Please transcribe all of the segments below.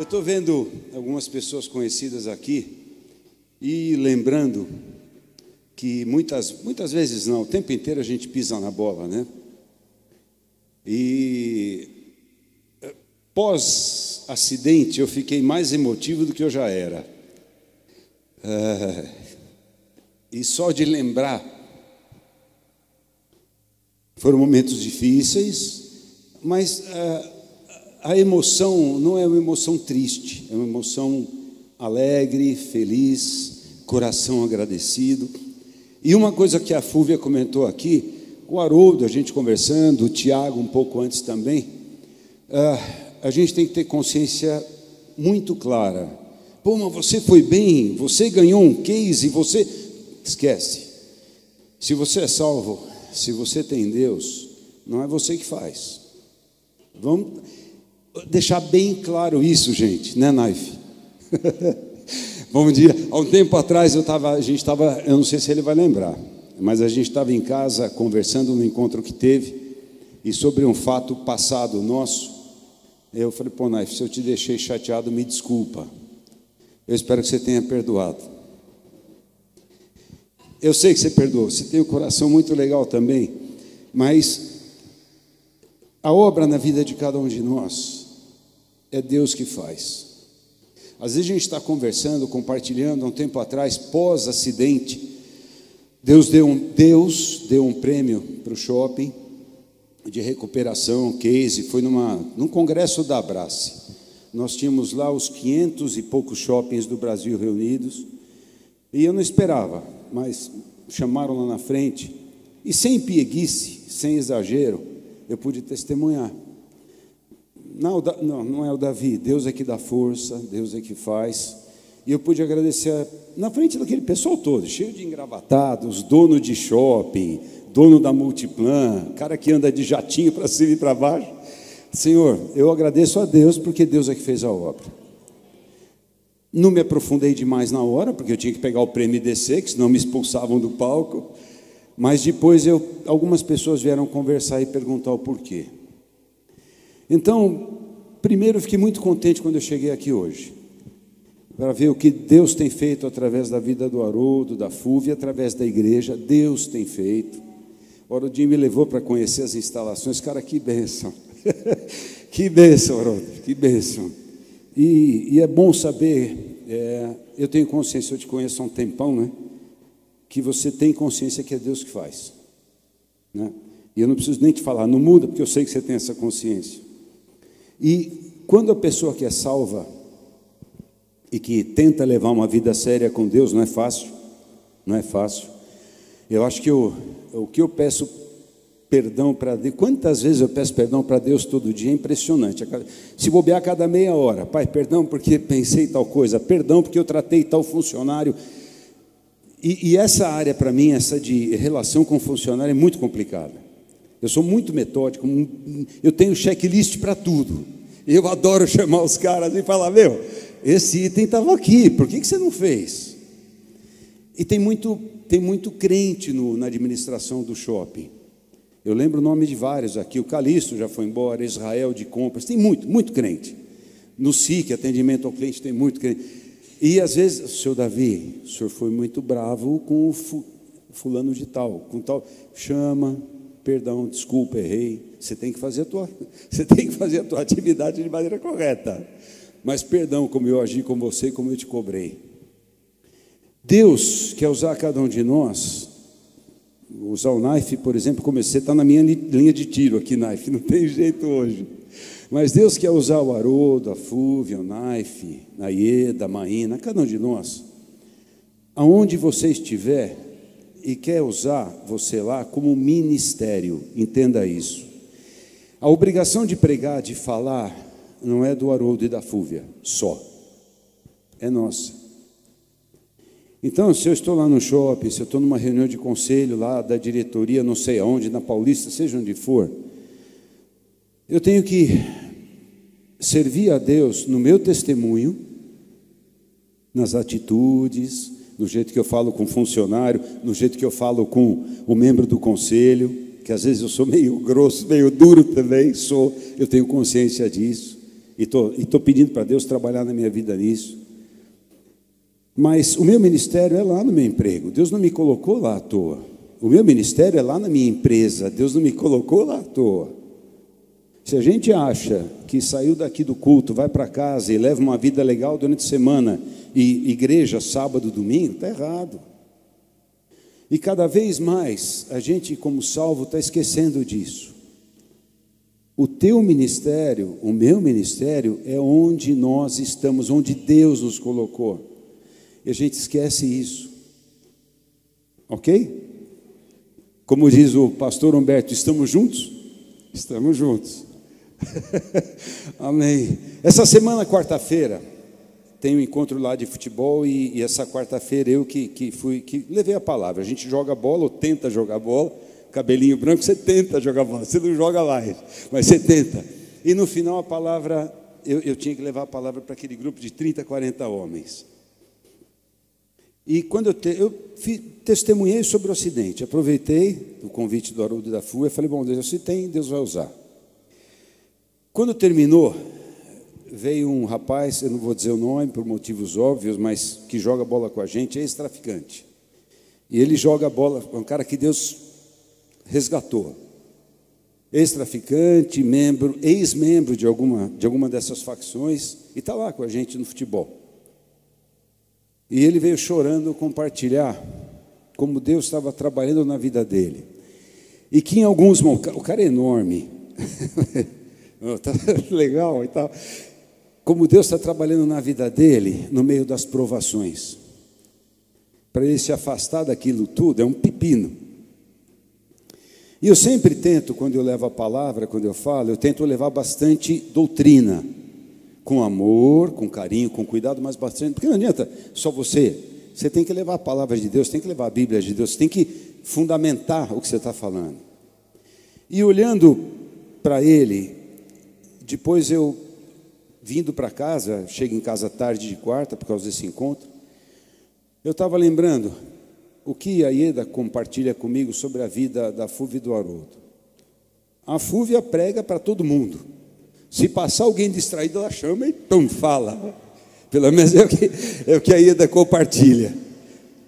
estou vendo algumas pessoas conhecidas aqui e lembrando que muitas vezes não, o tempo inteiro a gente pisa na bola, né? E pós-acidente eu fiquei mais emotivo do que eu já era. E só de lembrar, foram momentos difíceis, mas a emoção não é uma emoção triste, é uma emoção alegre, feliz, coração agradecido. E uma coisa que a Fúvia comentou aqui, o Haroldo, a gente conversando, o Tiago um pouco antes também, a gente tem que ter consciência muito clara. Pô, mas você foi bem, você ganhou um case, você... Esquece. Se você é salvo, se você tem Deus, não é você que faz. Vamos deixar bem claro isso, gente, né, Naif? Bom dia. Há um tempo atrás eu não sei se ele vai lembrar, mas a gente estava em casa conversando no encontro que teve, e sobre um fato passado nosso, eu falei, pô, Naif, se eu te deixei chateado, me desculpa. Eu espero que você tenha perdoado. Eu sei que você perdoou, você tem um coração muito legal também, mas a obra na vida de cada um de nós é Deus que faz. Às vezes a gente está conversando, compartilhando, há um tempo atrás, pós-acidente, Deus deu um prêmio para o shopping de recuperação, case, foi num congresso da Abrace. Nós tínhamos lá os 500 e poucos shoppings do Brasil reunidos, e eu não esperava, mas chamaram lá na frente, e sem pieguice, sem exagero, eu pude testemunhar. Não é o Davi, Deus é que dá força, Deus é que faz. E eu pude agradecer na frente daquele pessoal todo, cheio de engravatados, dono de shopping, dono da Multiplan, cara que anda de jatinho para cima e para baixo. Senhor, eu agradeço a Deus porque Deus é que fez a obra. Não me aprofundei demais na hora, porque eu tinha que pegar o prêmio e descer, que senão me expulsavam do palco. Mas depois algumas pessoas vieram conversar e perguntar o porquê. Então, primeiro eu fiquei muito contente quando eu cheguei aqui hoje, para ver o que Deus tem feito através da vida do Haroldo, da Fúvia, através da igreja. Deus tem feito. O Haroldinho me levou para conhecer as instalações. Cara, que bênção. Que bênção, Haroldo, que bênção. E é bom saber, eu tenho consciência, eu te conheço há um tempão, né? Que você tem consciência que é Deus que faz, né? E eu não preciso nem te falar, não muda, porque eu sei que você tem essa consciência. E quando a pessoa que é salva e que tenta levar uma vida séria com Deus, não é fácil, não é fácil. Eu acho que o que eu peço perdão para Deus, quantas vezes eu peço perdão para Deus todo dia, é impressionante. Se bobear a cada meia hora, pai, perdão porque pensei tal coisa, perdão porque eu tratei tal funcionário. E essa área para mim, essa de relação com funcionário, é muito complicada. Eu sou muito metódico, eu tenho checklist para tudo. Eu adoro chamar os caras e falar, meu, esse item estava aqui, por que você não fez? E tem muito crente na administração do shopping. Eu lembro o nome de vários aqui, o Calixto já foi embora, Israel de compras, tem muito crente. No SIC, atendimento ao cliente, tem muito crente. E às vezes, senhor Davi, o senhor foi muito bravo com o fulano de tal, com tal, chama, perdão, desculpa, errei. Você tem que fazer a tua atividade de maneira correta. Mas perdão como eu agi com você e como eu te cobrei. Deus quer usar cada um de nós. Usar o Naif, por exemplo, comecei, está na minha linha de tiro aqui, Naif, não tem jeito hoje. Mas Deus quer usar o Haroldo, a Fúvia, o Naif, a Ieda, a Maína, cada um de nós. Aonde você estiver, e quer usar você lá como ministério, entenda isso. A obrigação de pregar, de falar, não é do Haroldo e da Fúvia, só. É nossa. Então, se eu estou lá no shopping, se eu estou numa reunião de conselho lá da diretoria, não sei aonde, na Paulista, seja onde for, eu tenho que servir a Deus no meu testemunho, nas atitudes, no jeito que eu falo com o funcionário, no jeito que eu falo com o membro do conselho, que às vezes eu sou meio grosso, meio duro também, eu tenho consciência disso. e tô pedindo para Deus trabalhar na minha vida nisso. Mas o meu ministério é lá no meu emprego. Deus não me colocou lá à toa. O meu ministério é lá na minha empresa. Deus não me colocou lá à toa. Se a gente acha que saiu daqui do culto, vai para casa e leva uma vida legal durante a semana, e igreja sábado, domingo, está errado. E cada vez mais a gente, como salvo, está esquecendo disso. O teu ministério, o meu ministério, é onde nós estamos, onde Deus nos colocou. E a gente esquece isso. Ok? Como diz o pastor Humberto, estamos juntos? Estamos juntos. Amém. Essa semana, quarta-feira, tem um encontro lá de futebol e essa quarta-feira eu que levei a palavra. A gente joga bola ou tenta jogar bola, cabelinho branco, você tenta jogar bola, você não joga lá, mas você tenta. E no final a palavra, eu tinha que levar a palavra para aquele grupo de 30, 40 homens. E quando eu testemunhei sobre o acidente, aproveitei o convite do Haroldo e da FUA e falei, bom, Deus, se tem, Deus vai usar. Quando terminou, veio um rapaz, eu não vou dizer o nome por motivos óbvios, mas que joga bola com a gente, é ex-traficante. E ele joga bola, é um cara que Deus resgatou. Ex-traficante, ex-membro de alguma dessas facções, e está lá com a gente no futebol. E ele veio chorando compartilhar como Deus estava trabalhando na vida dele. E que em alguns momentos, o cara é enorme, tá legal e tal. Como Deus está trabalhando na vida dele, no meio das provações. Para ele se afastar daquilo tudo, é um pepino. E eu sempre tento, quando eu levo a palavra, quando eu falo, eu tento levar bastante doutrina. Com amor, com carinho, com cuidado, mas bastante. Porque não adianta só você. Você tem que levar a palavra de Deus, tem que levar a Bíblia de Deus, tem que fundamentar o que você está falando. E olhando para ele, depois eu, vindo para casa, chego em casa tarde de quarta, por causa desse encontro, eu estava lembrando o que a Ieda compartilha comigo sobre a vida da Fúvia e do Haroldo. A Fúvia prega para todo mundo. Se passar alguém distraído, ela chama e pum, fala. Pelo menos é o que a Ieda compartilha.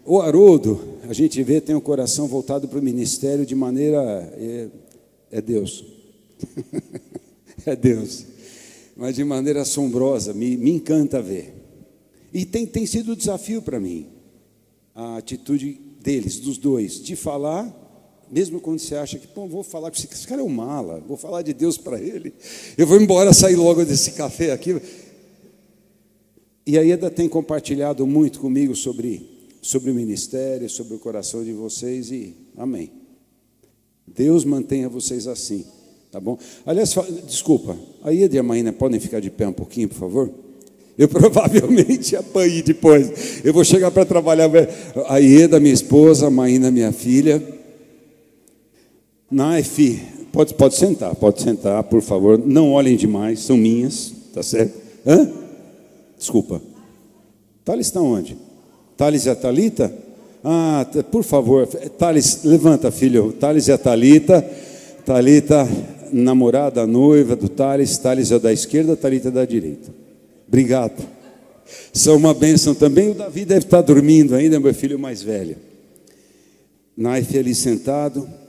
O Haroldo, a gente vê, tem um coração voltado para o ministério de maneira... É Deus. É Deus. Mas de maneira assombrosa, me encanta ver. E tem sido um desafio para mim, a atitude deles, dos dois, de falar... Mesmo quando você acha que, pô, vou falar com esse cara é um mala, vou falar de Deus para ele, eu vou embora, sair logo desse café aqui. E a Ieda tem compartilhado muito comigo sobre o ministério, sobre o coração de vocês, e amém. Deus mantenha vocês assim, tá bom? Aliás, desculpa, a Ieda e a Maína podem ficar de pé um pouquinho, por favor? Eu provavelmente apanhei depois. Eu vou chegar para trabalhar. A Ieda, minha esposa, a Maína, minha filha. Naife, pode sentar, por favor. Não olhem demais, são minhas, tá certo? Hã? Desculpa. Thales está onde? Thales e a Thalita? Ah, por favor, Thales, levanta, filho. Thales e a Thalita. Thalita, namorada, noiva do Thales. Thales é da esquerda, Thalita é da direita. Obrigado. São uma bênção também. O Davi deve estar dormindo ainda, meu filho mais velho. Naife ali sentado.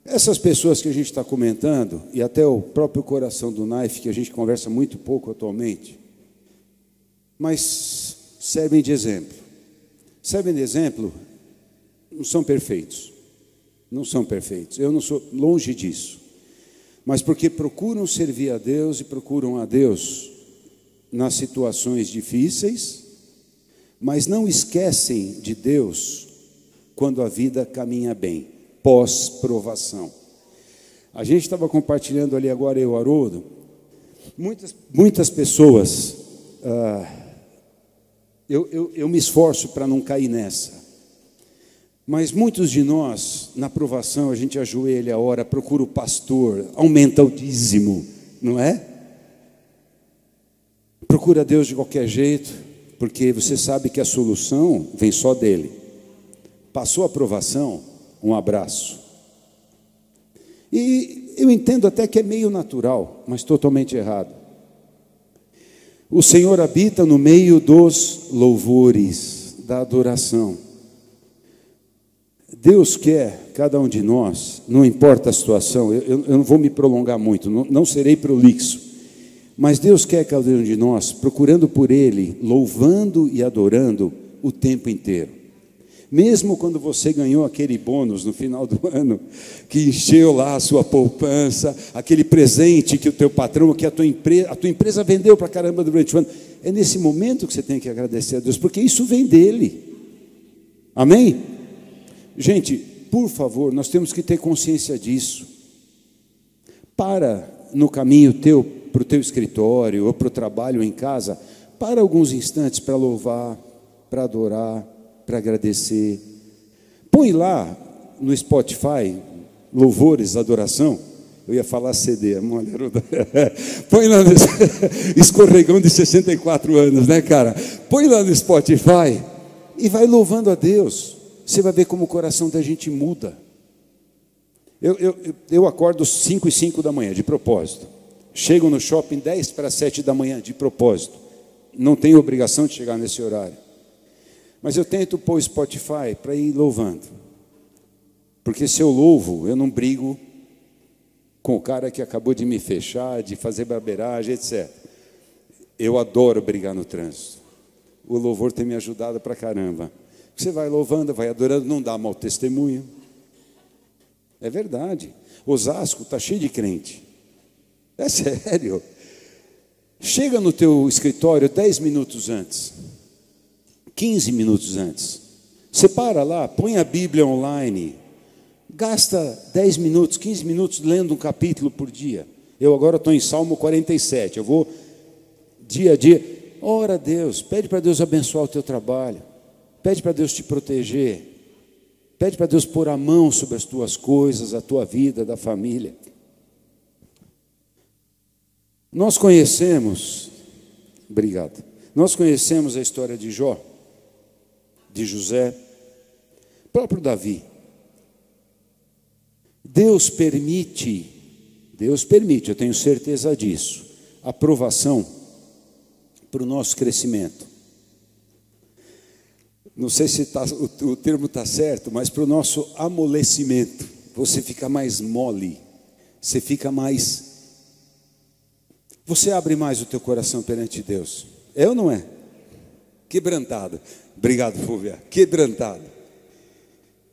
Essas pessoas que a gente está comentando, e até o próprio coração do Naife, que a gente conversa muito pouco atualmente, mas servem de exemplo. Servem de exemplo, não são perfeitos. Não são perfeitos. Eu não sou longe disso. Mas porque procuram servir a Deus e procuram a Deus nas situações difíceis, mas não esquecem de Deus quando a vida caminha bem. Pós-provação. A gente estava compartilhando ali agora, eu e o Haroldo, muitas pessoas, eu me esforço para não cair nessa, mas muitos de nós, na provação, a gente ajoelha, ora, procura o pastor, aumenta o dízimo, não é? Procura Deus de qualquer jeito, porque você sabe que a solução vem só dele. Passou a provação, um abraço. E eu entendo até que é meio natural, mas totalmente errado. O Senhor habita no meio dos louvores, da adoração. Deus quer cada um de nós, não importa a situação, eu não vou me prolongar muito, não serei prolixo, mas Deus quer cada um de nós procurando por Ele, louvando e adorando o tempo inteiro. Mesmo quando você ganhou aquele bônus no final do ano, que encheu lá a sua poupança, aquele presente que o teu patrão, que a tua empresa vendeu para caramba durante o ano, é nesse momento que você tem que agradecer a Deus, porque isso vem dEle. Amém? Gente, por favor, nós temos que ter consciência disso. Para no caminho teu, para o teu escritório, ou para o trabalho em casa, para alguns instantes para louvar, para adorar, para agradecer. Põe lá no Spotify, louvores, adoração. Eu ia falar CD, põe lá no escorregão de 64 anos, né, cara? Põe lá no Spotify e vai louvando a Deus. Você vai ver como o coração da gente muda. Eu acordo 5:05 da manhã, de propósito. Chego no shopping 6:50 da manhã, de propósito. Não tenho obrigação de chegar nesse horário. Mas eu tento pôr o Spotify para ir louvando. Porque se eu louvo, eu não brigo com o cara que acabou de me fechar, de fazer barbeiragem, etc. Eu adoro brigar no trânsito. O louvor tem me ajudado para caramba. Você vai louvando, vai adorando, não dá mau testemunho. É verdade. Osasco está cheio de crente. É sério. Chega no teu escritório 10 minutos antes. 15 minutos antes. Você para lá, põe a Bíblia online. Gasta 10 minutos, 15 minutos lendo um capítulo por dia. Eu agora estou em Salmo 47. Eu vou dia a dia. Ora a Deus, pede para Deus abençoar o teu trabalho. Pede para Deus te proteger. Pede para Deus pôr a mão sobre as tuas coisas, a tua vida, da família. Nós conhecemos, obrigado. Nós conhecemos a história de Jó, de José, próprio Davi. Deus permite, eu tenho certeza disso, a provação para o nosso crescimento. Não sei se o termo está certo, mas para o nosso amolecimento. Você fica mais mole, você abre mais o teu coração perante Deus. É ou não é? Quebrantado. Obrigado, Fúvia. Quebrantado.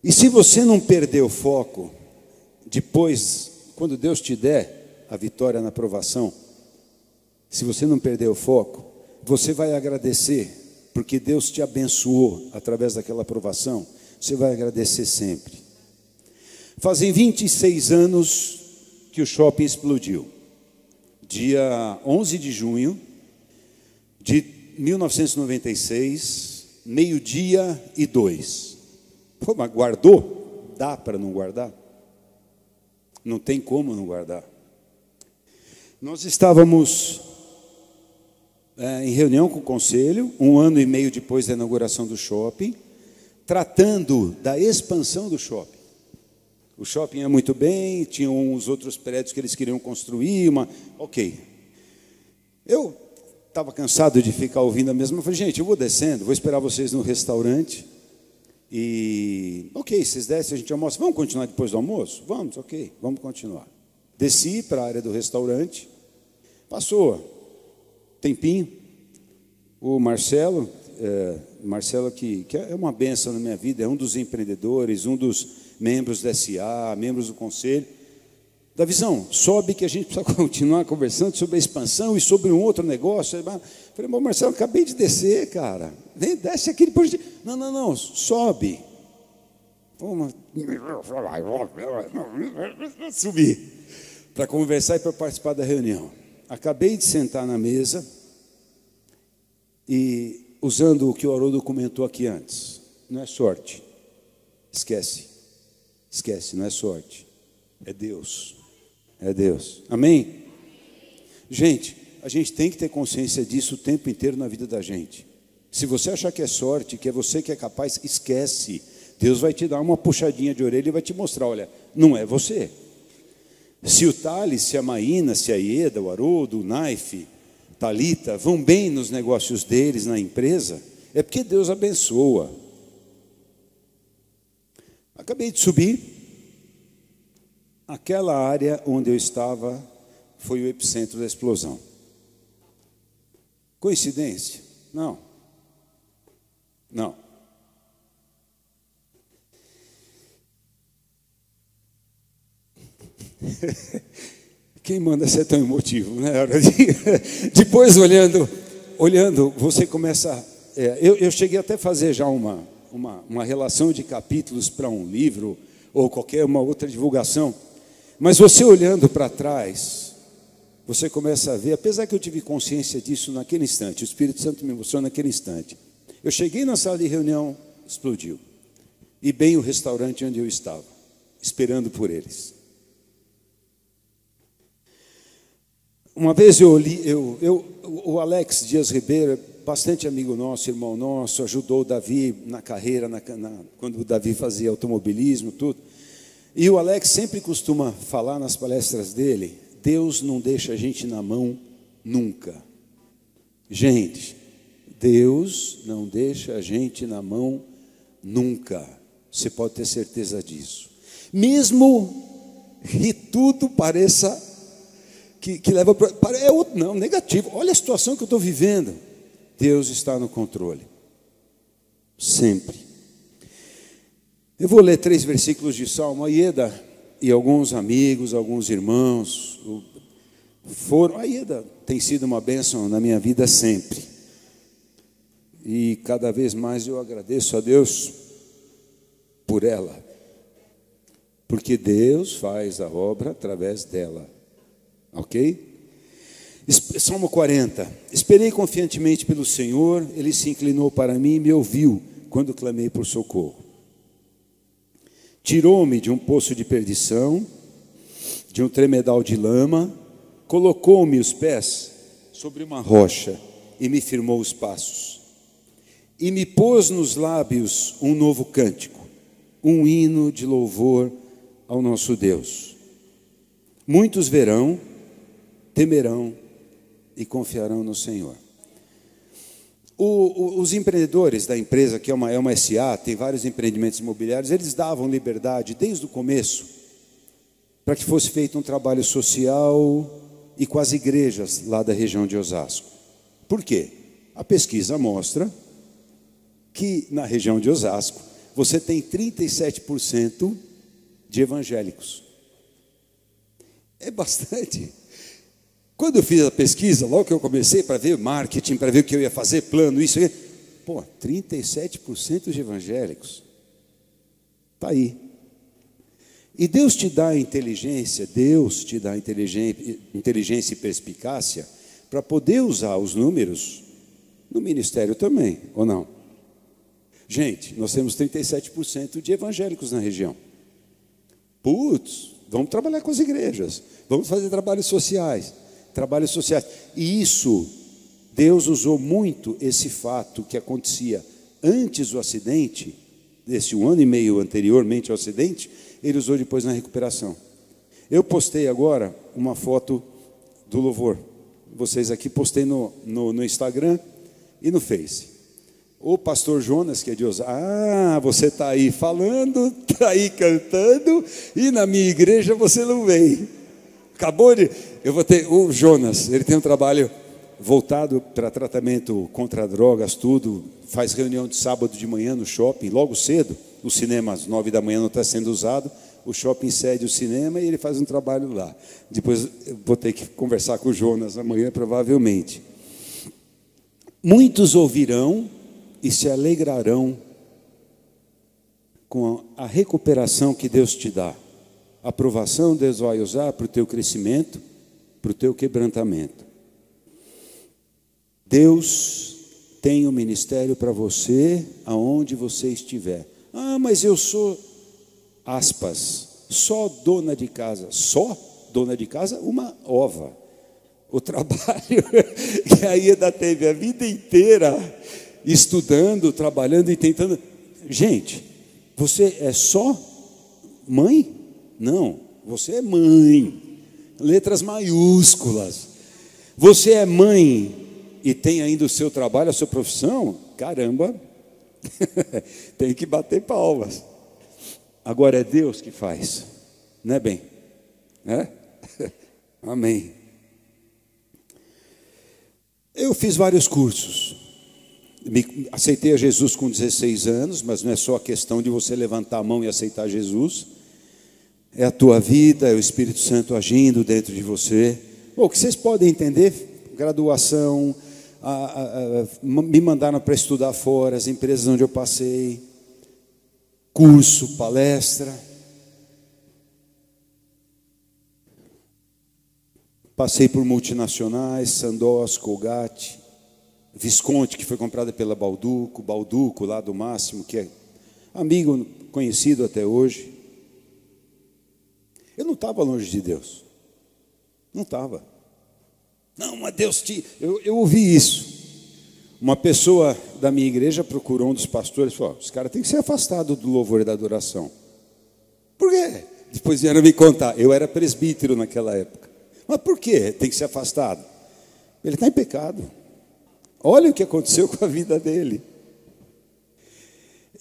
E se você não perder o foco, depois, quando Deus te der a vitória na provação, se você não perder o foco, você vai agradecer, porque Deus te abençoou através daquela provação. Você vai agradecer sempre. Fazem 26 anos que o shopping explodiu. Dia 11 de junho de 1996, 12:02. Pô, mas guardou? Dá para não guardar? Não tem como não guardar. Nós estávamos em reunião com o conselho, 1 ano e meio depois da inauguração do shopping, tratando da expansão do shopping. O shopping ia muito bem, tinham uns outros prédios que eles queriam construir, ok. Eu estava cansado de ficar ouvindo a mesma, eu falei, gente, eu vou descendo, vou esperar vocês no restaurante, e, ok, vocês descem, a gente almoça, vamos continuar depois do almoço? Vamos, ok, vamos continuar. Desci para a área do restaurante, passou tempinho, o Marcelo, que é uma bênção na minha vida, é um dos empreendedores, um dos membros da SA, membros do conselho. Davizão, sobe que a gente precisa continuar conversando sobre a expansão e sobre um outro negócio. Falei, bom, Marcelo, acabei de descer, cara. Vem, desce aqui depois de... Não, sobe. Subir para conversar e para participar da reunião. Acabei de sentar na mesa e, usando o que o Haroldo comentou aqui antes, não é sorte. Esquece, não é sorte. É Deus. É Deus. Amém? Gente, a gente tem que ter consciência disso o tempo inteiro na vida da gente. Se você achar que é sorte, que é você que é capaz, esquece. Deus vai te dar uma puxadinha de orelha e vai te mostrar, olha, não é você. Se o Thales, se a Maína, se a Ieda, o Haroldo, o Naif, Thalita vão bem nos negócios deles, na empresa, é porque Deus abençoa. Acabei de subir. Aquela área onde eu estava foi o epicentro da explosão. Coincidência? Não. Não. Quem manda ser tão emotivo, né? Depois, olhando, você começa... Eu cheguei até a fazer já uma relação de capítulos para um livro ou qualquer uma outra divulgação. Mas você olhando para trás, você começa a ver, apesar que eu tive consciência disso naquele instante, o Espírito Santo me mostrou naquele instante. Eu cheguei na sala de reunião, explodiu. E bem o restaurante onde eu estava, esperando por eles. Uma vez o Alex Dias Ribeiro, bastante amigo nosso, irmão nosso, ajudou o Davi na carreira, quando o Davi fazia automobilismo, tudo. E o Alex sempre costuma falar nas palestras dele, Deus não deixa a gente na mão nunca. Gente, Deus não deixa a gente na mão nunca. Você pode ter certeza disso. Mesmo que tudo pareça que leva para... Não, negativo. Olha a situação que eu estou vivendo. Deus está no controle. Sempre. Eu vou ler 3 versículos de Salmo. A Ieda e alguns amigos, alguns irmãos a Ieda tem sido uma bênção na minha vida sempre. E cada vez mais eu agradeço a Deus por ela. Porque Deus faz a obra através dela. Ok? Salmo 40. Esperei confiantemente pelo Senhor, Ele se inclinou para mim e me ouviu quando clamei por socorro. Tirou-me de um poço de perdição, de um tremedal de lama, colocou-me os pés sobre uma rocha e me firmou os passos. E me pôs nos lábios um novo cântico, um hino de louvor ao nosso Deus. Muitos verão, temerão e confiarão no Senhor. Os empreendedores da empresa, que é uma SA, tem vários empreendimentos imobiliários, eles davam liberdade desde o começo para que fosse feito um trabalho social e com as igrejas lá da região de Osasco. Por quê? A pesquisa mostra que na região de Osasco você tem 37% de evangélicos. É bastante. Quando eu fiz a pesquisa, logo que eu comecei para ver marketing, para ver o que eu ia fazer, plano, isso aí, 37% de evangélicos. Está aí. E Deus te dá inteligência e perspicácia para poder usar os números no ministério também, ou não? Gente, nós temos 37% de evangélicos na região. Vamos trabalhar com as igrejas, vamos fazer trabalhos sociais. E isso, Deus usou muito esse fato que acontecia antes do acidente, desse 1 ano e meio anteriormente ao acidente, Ele usou depois na recuperação. Eu postei agora uma foto do louvor. Vocês aqui, postei no Instagram e no Face. O pastor Jonas, que é de Osasco, você está aí falando, está aí cantando, e na minha igreja você não vem. Eu vou ter o Jonas, ele tem um trabalho voltado para tratamento contra drogas, tudo, faz reunião de sábado de manhã no shopping, logo cedo, o cinema às 9 da manhã não está sendo usado, o shopping cede o cinema e ele faz um trabalho lá. Depois eu vou ter que conversar com o Jonas amanhã, provavelmente. Muitos ouvirão e se alegrarão com a recuperação que Deus te dá. A aprovação Deus vai usar para o teu crescimento, para o teu quebrantamento. Deus tem um ministério para você, aonde você estiver. Mas eu sou, aspas, só dona de casa. Só dona de casa, uma ova. O trabalho que a Ieda teve a vida inteira, estudando, trabalhando e tentando. Gente, você é só mãe? Não, você é mãe, letras maiúsculas. Você é mãe e tem ainda o seu trabalho, a sua profissão, caramba, tem que bater palmas. Agora é Deus que faz, não é bem? É? Amém. Eu fiz vários cursos. Aceitei a Jesus com 16 anos, mas não é só a questão de você levantar a mão e aceitar Jesus. É a tua vida, é o Espírito Santo agindo dentro de você. O que vocês podem entender, graduação, me mandaram para estudar fora, as empresas onde eu passei, curso, palestra. Passei por multinacionais, Sandoz, Colgate, Visconti, que foi comprada pela Balduco lá do Máximo, que é amigo conhecido até hoje. Eu não estava longe de Deus. Não estava. Não, mas Deus te... Eu ouvi isso. Uma pessoa da minha igreja procurou um dos pastores e falou: os caras têm que ser afastados do louvor e da adoração. Por quê? Depois vieram me contar. Eu era presbítero naquela época. Mas por quê? Tem que ser afastado. Ele está em pecado. Olha o que aconteceu com a vida dele.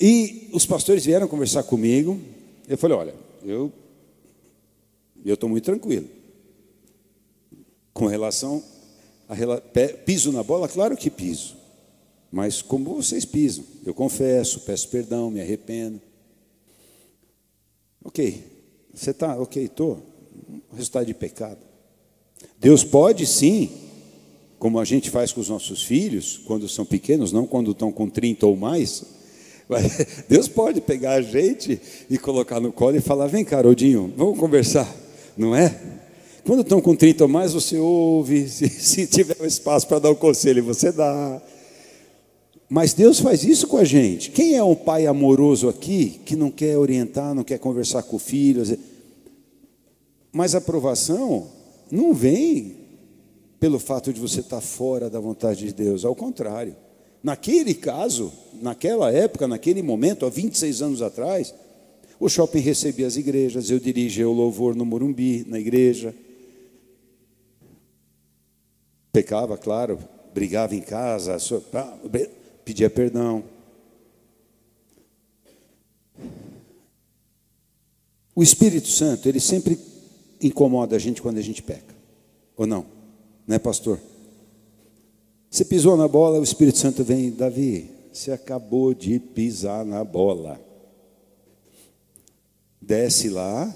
E os pastores vieram conversar comigo. Eu falei: olha, eu estou muito tranquilo. Com relação piso na bola, claro que piso. Mas como vocês pisam? Eu confesso, peço perdão, me arrependo. Ok, você está, ok, estou. Resultado de pecado. Deus pode sim, como a gente faz com os nossos filhos, quando são pequenos, não quando estão com 30 ou mais. Deus pode pegar a gente e colocar no colo e falar: vem cá, Rodinho, vamos conversar, não é? Quando estão com 30 ou mais, você ouve, se tiver um espaço para dar um conselho, você dá. Mas Deus faz isso com a gente. Quem é um pai amoroso aqui, que não quer orientar, não quer conversar com o filho? Mas a aprovação não vem pelo fato de você estar fora da vontade de Deus, ao contrário. Naquele caso, naquela época, naquele momento, há 26 anos atrás, o shopping recebia as igrejas, eu dirigia o louvor no Morumbi, na igreja. Pecava, claro, brigava em casa, pedia perdão. O Espírito Santo, ele sempre incomoda a gente quando a gente peca, ou não? Não é, pastor? Você pisou na bola, o Espírito Santo vem: Davi, você acabou de pisar na bola. Desce lá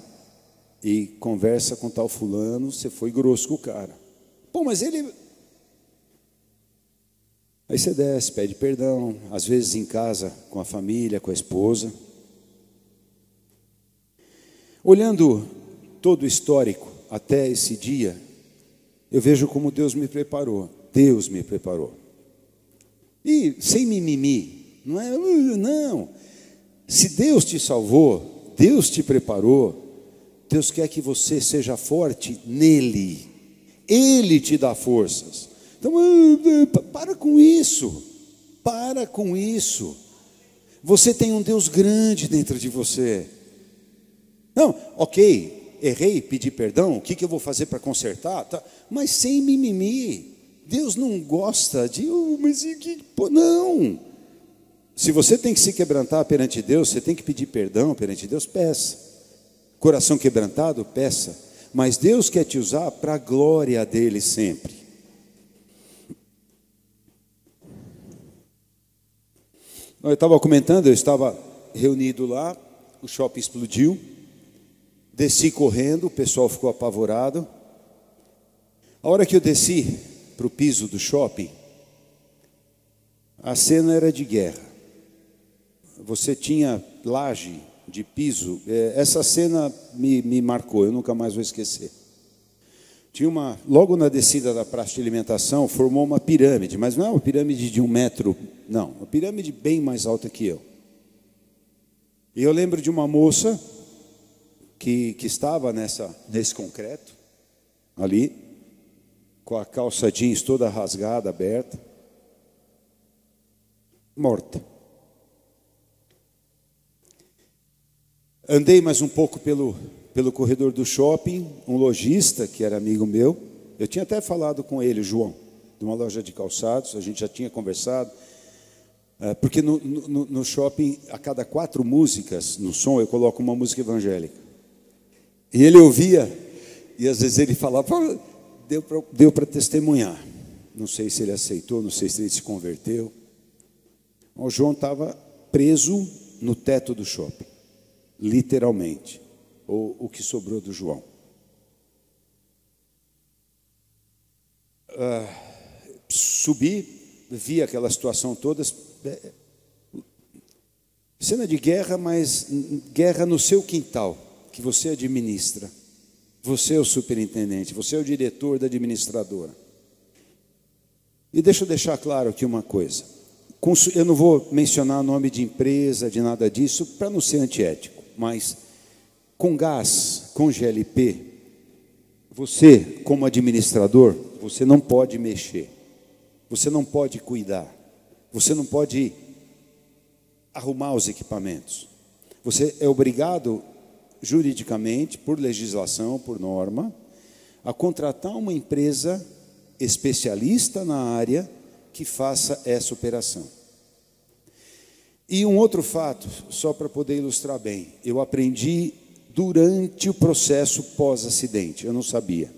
e conversa com tal fulano, você foi grosso com o cara. Pô, mas ele... Aí você desce, pede perdão, às vezes em casa, com a família, com a esposa. Olhando todo o histórico até esse dia, eu vejo como Deus me preparou. Deus me preparou. E sem mimimi, não é? Não. Se Deus te salvou, Deus te preparou, Deus quer que você seja forte nele. Ele te dá forças. Então, para com isso. Para com isso. Você tem um Deus grande dentro de você. Não, ok, errei, pedi perdão, o que eu vou fazer para consertar? Tá, mas sem mimimi. Deus não gosta de... não. Se você tem que se quebrantar perante Deus, você tem que pedir perdão perante Deus, peça. Coração quebrantado, peça. Mas Deus quer te usar para a glória dele sempre. Eu estava comentando, eu estava reunido lá, o shopping explodiu, desci correndo, o pessoal ficou apavorado. A hora que eu desci para o piso do shopping, a cena era de guerra. Você tinha laje de piso, essa cena me marcou, eu nunca mais vou esquecer. Tinha logo na descida da praça de alimentação, formou uma pirâmide, mas não é uma pirâmide de 1 metro, não, uma pirâmide bem mais alta que eu. E eu lembro de uma moça que estava nesse concreto, ali, com a calça jeans toda rasgada, aberta, morta. Andei mais um pouco pelo corredor do shopping, um lojista que era amigo meu, eu tinha até falado com ele, João, de uma loja de calçados, a gente já tinha conversado, porque no shopping, a cada 4 músicas, no som, eu coloco uma música evangélica. E ele ouvia, e às vezes ele falava, deu para testemunhar. Não sei se ele aceitou, não sei se ele se converteu. O João estava preso no teto do shopping, literalmente, ou o que sobrou do João. Subi, vi aquela situação toda, cena de guerra, mas guerra no seu quintal, que você administra. Você é o superintendente, você é o diretor da administradora. E deixa eu deixar claro aqui uma coisa. Eu não vou mencionar nome de empresa, de nada disso, para não ser antiético, mas com gás, com GLP, você, como administrador, você não pode mexer, você não pode cuidar, você não pode arrumar os equipamentos. Você é obrigado, juridicamente, por legislação, por norma, a contratar uma empresa especialista na área que faça essa operação. E um outro fato, só para poder ilustrar bem, eu aprendi durante o processo pós-acidente, eu não sabia.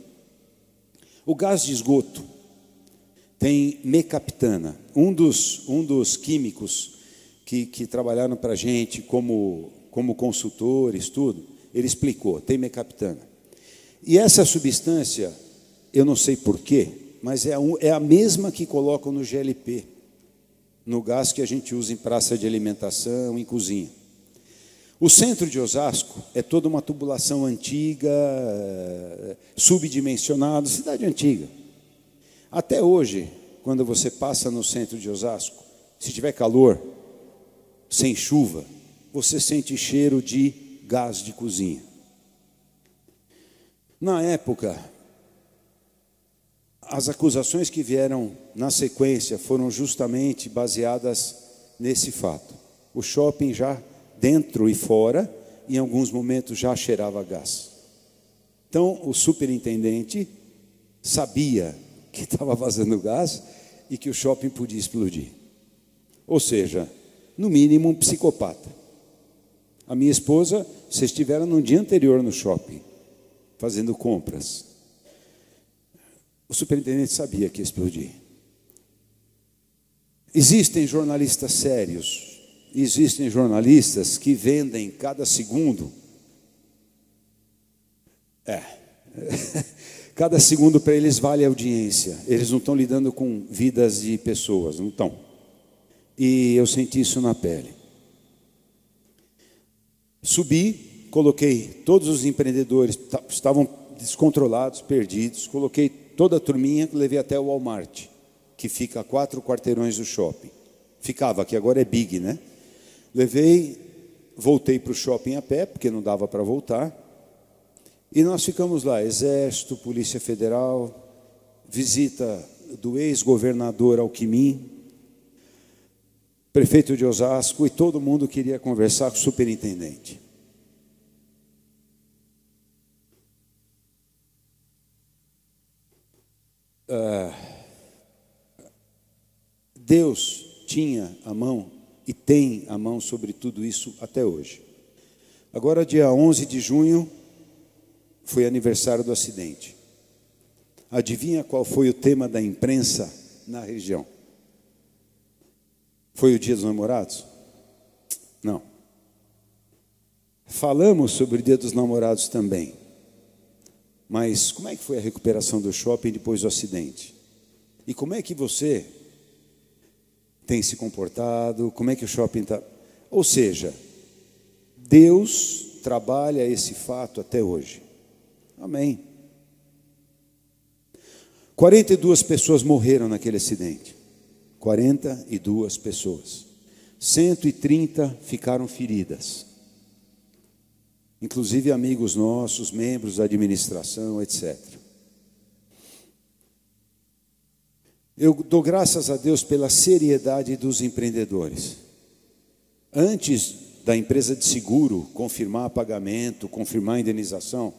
O gás de esgoto tem mecaptana. Um dos químicos que trabalharam para a gente como consultores, tudo, ele explicou, tem mecaptana. E essa substância, eu não sei porquê, mas é a mesma que colocam no GLP, no gás que a gente usa em praça de alimentação, em cozinha. O centro de Osasco é toda uma tubulação antiga, subdimensionada, cidade antiga. Até hoje, quando você passa no centro de Osasco, se tiver calor, sem chuva, você sente cheiro de gás de cozinha. Na época, as acusações que vieram na sequência foram justamente baseadas nesse fato. O shopping já dentro e fora, em alguns momentos já cheirava gás. Então, o superintendente sabia que estava vazando gás e que o shopping podia explodir. Ou seja, no mínimo um psicopata. A minha esposa, vocês estiveram no dia anterior no shopping, fazendo compras. O superintendente sabia que ia explodir. Existem jornalistas sérios, existem jornalistas que vendem cada segundo. Cada segundo para eles vale audiência. Eles não estão lidando com vidas de pessoas, não estão. E eu senti isso na pele. Subi, coloquei todos os empreendedores, estavam descontrolados, perdidos, coloquei toda a turminha, levei até o Walmart, que fica a 4 quarteirões do shopping. Ficava, que agora é Big, né? Levei, voltei para o shopping a pé, porque não dava para voltar. E nós ficamos lá, Exército, Polícia Federal, visita do ex-governador Alckmin, prefeito de Osasco, e todo mundo queria conversar com o superintendente. Deus tinha a mão e tem a mão sobre tudo isso até hoje. Agora, dia 11 de junho, foi aniversário do acidente. Adivinha qual foi o tema da imprensa na região? Foi o Dia dos Namorados? Não. Falamos sobre o Dia dos Namorados também. Mas como é que foi a recuperação do shopping depois do acidente? E como é que você tem se comportado? Como é que o shopping está? Ou seja, Deus trabalha esse fato até hoje. Amém. 42 pessoas morreram naquele acidente. 42 pessoas. 130 ficaram feridas. Inclusive amigos nossos, membros da administração, etc. Eu dou graças a Deus pela seriedade dos empreendedores. Antes da empresa de seguro confirmar pagamento, confirmar a indenização,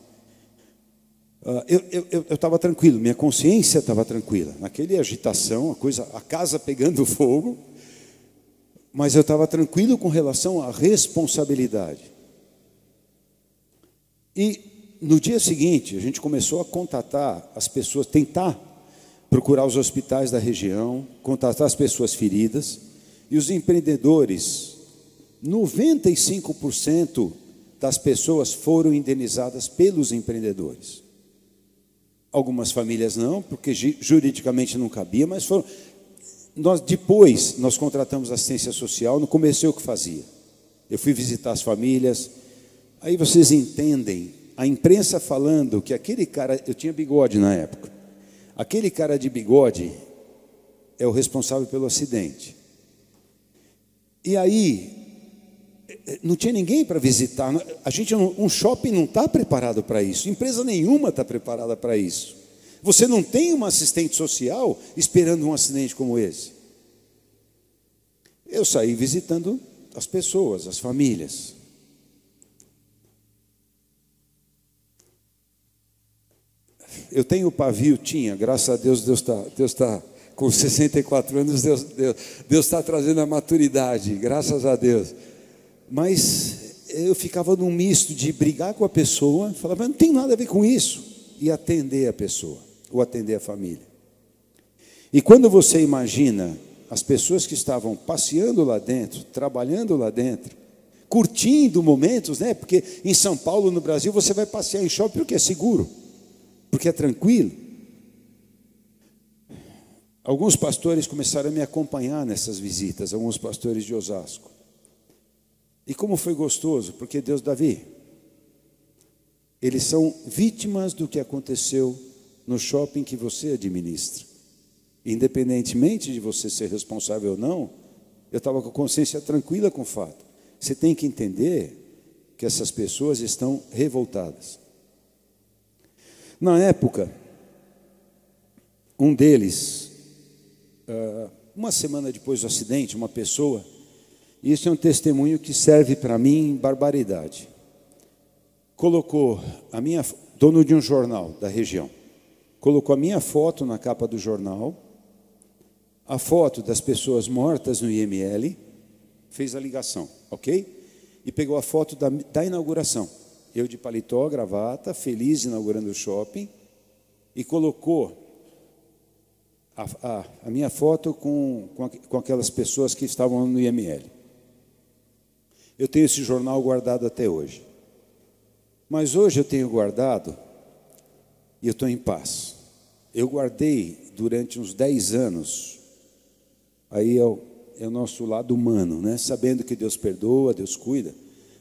Eu estava tranquilo, minha consciência estava tranquila. Naquela agitação, a casa pegando fogo, mas eu estava tranquilo com relação à responsabilidade. E no dia seguinte, a gente começou a contatar as pessoas, tentar procurar os hospitais da região, contatar as pessoas feridas, e os empreendedores, 95% das pessoas foram indenizadas pelos empreendedores. Algumas famílias não, porque juridicamente não cabia, mas foram. Depois nós contratamos assistência social, no começo eu que fazia. Eu fui visitar as famílias, aí vocês entendem, a imprensa falando que aquele cara, eu tinha bigode na época, aquele cara de bigode é o responsável pelo acidente. E aí, não tinha ninguém para visitar. Um shopping não está preparado para isso, empresa nenhuma está preparada para isso. Você não tem uma assistente social esperando um acidente como esse. Eu saí visitando as pessoas, as famílias. Eu tenho pavio, graças a Deus, Deus está com 64 anos, Deus está trazendo a maturidade, graças a Deus. Mas eu ficava num misto de brigar com a pessoa, falava, não tem nada a ver com isso, e atender a pessoa, ou atender a família. E quando você imagina as pessoas que estavam passeando lá dentro, trabalhando lá dentro, curtindo momentos, né? Porque em São Paulo, no Brasil, você vai passear em shopping porque é seguro, porque é tranquilo. Alguns pastores começaram a me acompanhar nessas visitas, alguns pastores de Osasco. E como foi gostoso, porque Deus, Davi, eles são vítimas do que aconteceu no shopping que você administra. Independentemente de você ser responsável ou não, eu estava com a consciência tranquila com o fato. Você tem que entender que essas pessoas estão revoltadas. Na época, um deles, uma semana depois do acidente, uma pessoa, isso é um testemunho que serve para mim barbaridade. Colocou dono de um jornal da região, colocou a minha foto na capa do jornal, a foto das pessoas mortas no IML, fez a ligação, ok? E pegou a foto da inauguração. Eu de paletó, gravata, feliz inaugurando o shopping, e colocou a minha foto com aquelas pessoas que estavam no IML. Eu tenho esse jornal guardado até hoje. Mas hoje eu tenho guardado e eu estou em paz. Eu guardei durante uns 10 anos. Aí é o nosso lado humano, né? Sabendo que Deus perdoa, Deus cuida,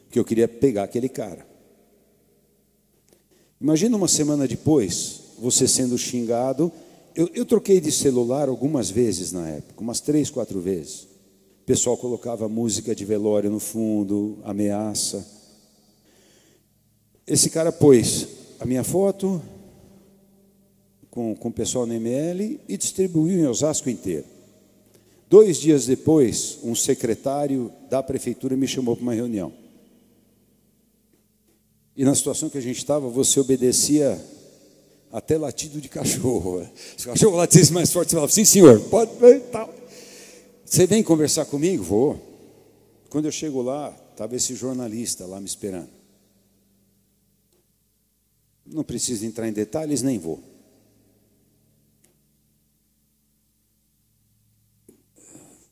que eu queria pegar aquele cara. Imagina uma semana depois, você sendo xingado. Eu troquei de celular algumas vezes na época, umas 3, 4 vezes. O pessoal colocava música de velório no fundo, ameaça. Esse cara pôs a minha foto com o pessoal no ML e distribuiu em Osasco inteiro. 2 dias depois, um secretário da prefeitura me chamou para uma reunião. E na situação que a gente estava, você obedecia até latido de cachorro. Se o cachorro latisse mais forte, você falava, sim senhor, pode, tal. Você vem conversar comigo? Vou. Quando eu chego lá, estava esse jornalista lá me esperando. Não preciso entrar em detalhes, nem vou.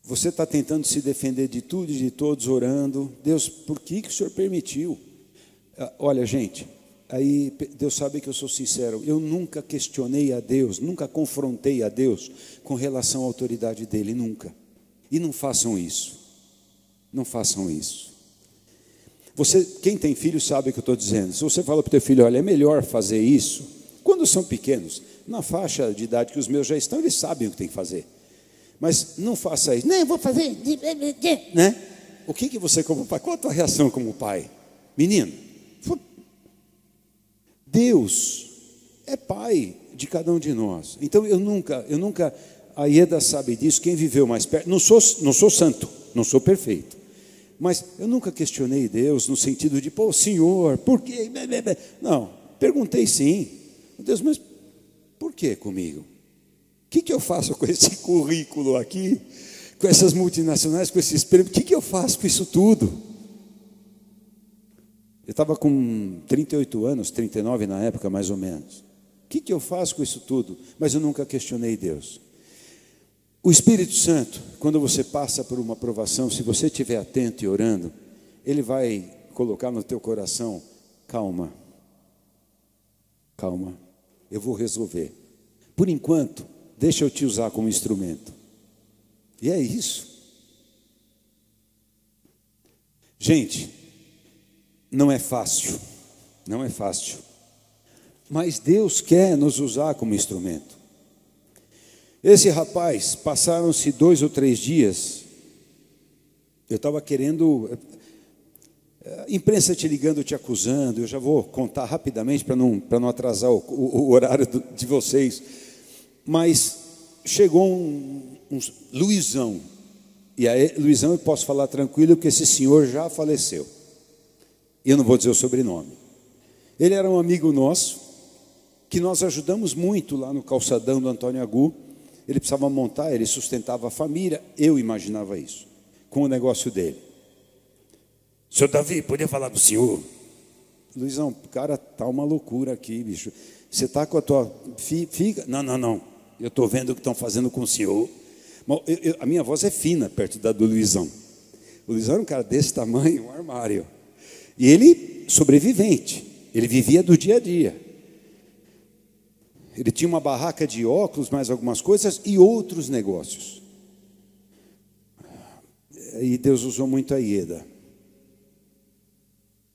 Você está tentando se defender de tudo e de todos, orando. Deus, por que o Senhor permitiu? Olha, gente, aí Deus sabe que eu sou sincero. Eu nunca questionei a Deus, nunca confrontei a Deus com relação à autoridade dEle, nunca. E não façam isso. Não façam isso. Quem tem filho sabe o que eu estou dizendo. Se você fala para o teu filho, olha, é melhor fazer isso, quando são pequenos, na faixa de idade que os meus já estão, eles sabem o que tem que fazer. Mas não faça isso. Não, eu vou fazer. Né? O que você como pai, qual a tua reação como pai? Menino, Deus é pai de cada um de nós. Então eu nunca, a Ieda sabe disso, quem viveu mais perto, não sou santo, não sou perfeito. Mas eu nunca questionei Deus no sentido de, pô, Senhor, por quê? Não, perguntei sim. Deus, mas por que comigo? O que eu faço com esse currículo aqui, com essas multinacionais, com esses prêmios? O que eu faço com isso tudo? Eu estava com 38 anos, 39 na época, mais ou menos. O que eu faço com isso tudo? Mas eu nunca questionei Deus. O Espírito Santo, quando você passa por uma provação, se você estiver atento e orando, Ele vai colocar no teu coração: calma, calma, eu vou resolver. Por enquanto, deixa eu te usar como instrumento. E é isso. Gente, não é fácil, não é fácil. Mas Deus quer nos usar como instrumento. Esse rapaz, passaram-se 2 ou 3 dias, eu estava querendo, imprensa te ligando, te acusando, eu já vou contar rapidamente para não atrasar o horário de vocês, mas chegou um Luizão, e aí Luizão eu posso falar tranquilo, porque esse senhor já faleceu, e eu não vou dizer o sobrenome. Ele era um amigo nosso, que nós ajudamos muito lá no calçadão do Antônio Agu. Ele precisava montar, ele sustentava a família, eu imaginava isso, com o negócio dele. Senhor Davi, podia falar do senhor? Luizão, cara, tá uma loucura aqui, bicho. Você está com a tua filha? Não, eu estou vendo o que estão fazendo com o senhor. A minha voz é fina perto da do Luizão. O Luizão era um cara desse tamanho, um armário. E ele, sobrevivente, ele vivia do dia a dia. Ele tinha uma barraca de óculos, mais algumas coisas e outros negócios. E Deus usou muito a Ieda.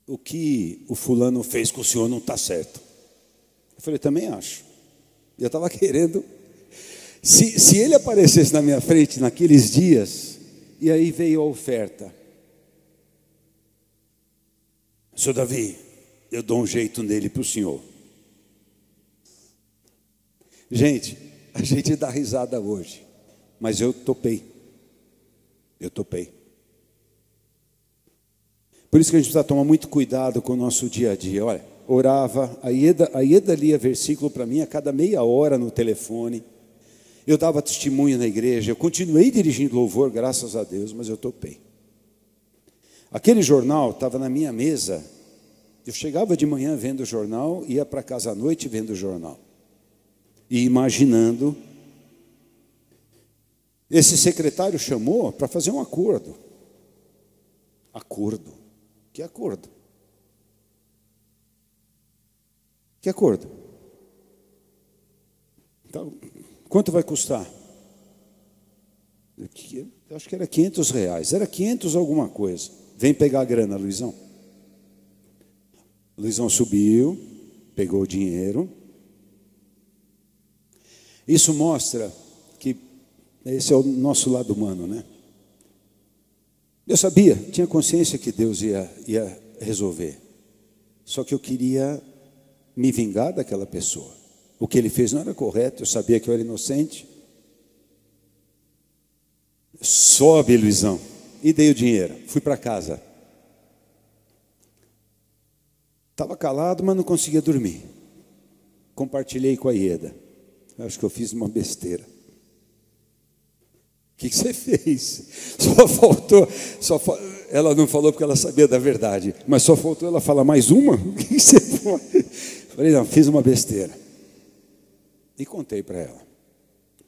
O que o fulano fez com o senhor não está certo. Eu falei, também acho. Eu estava querendo. Se ele aparecesse na minha frente naqueles dias, e aí veio a oferta. Senhor Davi, eu dou um jeito nele para o senhor. Gente, a gente dá risada hoje, mas eu topei. Por isso que a gente precisa tomar muito cuidado com o nosso dia a dia. Olha, orava, a Ieda lia versículo para mim a cada meia hora no telefone. Eu dava testemunho na igreja, eu continuei dirigindo louvor, graças a Deus, mas eu topei. Aquele jornal estava na minha mesa. Eu chegava de manhã vendo o jornal, ia para casa à noite vendo o jornal. E imaginando, esse secretário chamou para fazer um acordo. Acordo? Que acordo? Que acordo? Então, quanto vai custar? Eu acho que era R$500, era 500 alguma coisa. Vem pegar a grana, Luizão. Luizão subiu, pegou o dinheiro. Isso mostra que esse é o nosso lado humano, né? Eu sabia, tinha consciência que Deus ia resolver. Só que eu queria me vingar daquela pessoa. O que ele fez não era correto, eu sabia que eu era inocente. Sobe, Luizão. E dei o dinheiro, fui para casa. Estava calado, mas não conseguia dormir. Compartilhei com a Ieda. Acho que eu fiz uma besteira. O que você fez? Ela não falou porque ela sabia da verdade, mas só faltou ela falar mais uma? O que você fez? Falei, não, fiz uma besteira. E contei para ela.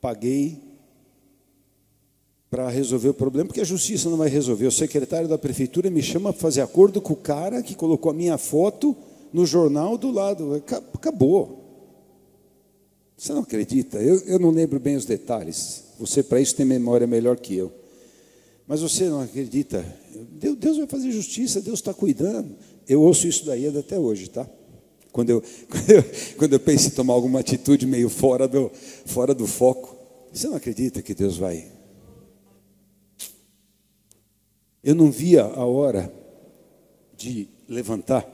Paguei para resolver o problema, porque a justiça não vai resolver. O secretário da prefeitura me chama para fazer acordo com o cara que colocou a minha foto no jornal do lado. Acabou. Você não acredita? Eu não lembro bem os detalhes. Você, para isso, tem memória melhor que eu. Mas você não acredita? Deus vai fazer justiça, Deus está cuidando. Eu ouço isso da Ieda até hoje, tá? Quando eu penso em tomar alguma atitude meio fora do foco. Você não acredita que Deus vai? Eu não via a hora de levantar.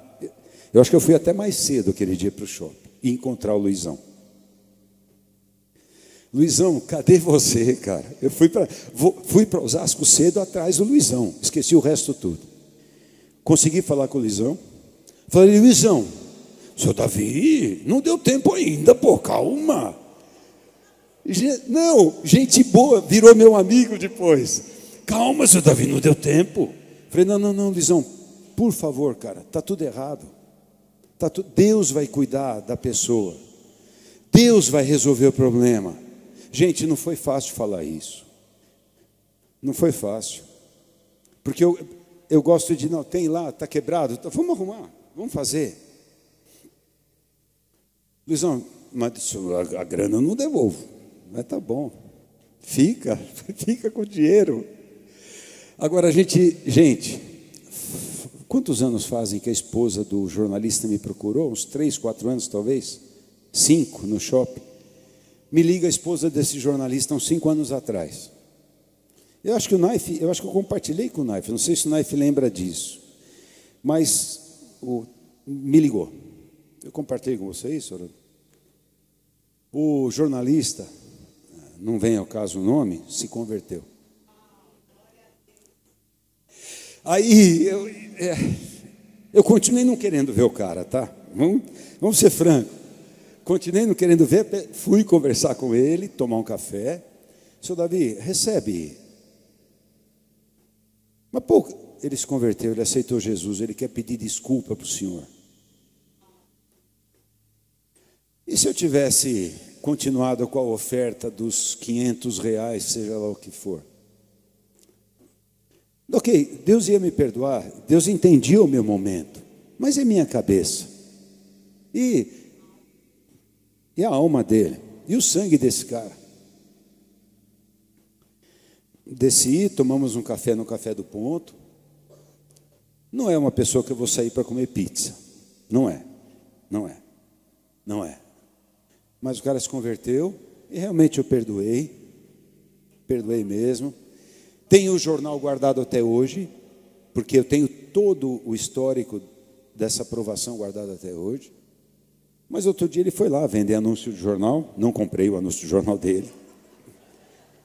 Eu acho que eu fui até mais cedo aquele dia para o shopping e encontrar o Luizão. Luizão, cadê você, cara? Eu fui para Osasco cedo atrás do Luizão. Esqueci o resto tudo. Consegui falar com o Luizão. Falei, Luizão, Seu Davi, não deu tempo ainda, pô, calma. Não, gente boa, virou meu amigo depois. Calma, seu Davi, não deu tempo. Falei, não, Luizão, por favor, cara, está tudo errado. Deus vai cuidar da pessoa. Deus vai resolver o problema. Gente, não foi fácil falar isso. Não foi fácil. Porque eu gosto de, não, tem lá, está quebrado, vamos arrumar, vamos fazer. Luizão, mas a grana eu não devolvo. Mas tá bom, fica com o dinheiro. Agora, gente, quantos anos fazem que a esposa do jornalista me procurou? Uns 3, 4 anos talvez? 5 no shopping. Me liga a esposa desse jornalista uns 5 anos atrás. Eu acho que eu compartilhei com o Naif, não sei se o Naif lembra disso, mas me ligou. Eu compartilhei com vocês, senhor? O jornalista, não vem ao caso o nome, se converteu. Aí eu continuei não querendo ver o cara, tá? Vamos ser francos. Continuei não querendo ver, fui conversar com ele, tomar um café. Seu Davi, recebe. Mas pouco, ele se converteu, ele aceitou Jesus, ele quer pedir desculpa para o Senhor. E se eu tivesse continuado com a oferta dos R$500, seja lá o que for? Ok, Deus ia me perdoar, Deus entendia o meu momento, mas é minha cabeça. E a alma dele, e o sangue desse cara. Desci, tomamos um café no Café do Ponto. Não é uma pessoa que eu vou sair para comer pizza. Não é. Mas o cara se converteu e realmente eu perdoei mesmo. Tenho o jornal guardado até hoje, porque eu tenho todo o histórico dessa aprovação guardado até hoje. Mas outro dia ele foi lá vender anúncio de jornal, não comprei o anúncio de jornal dele.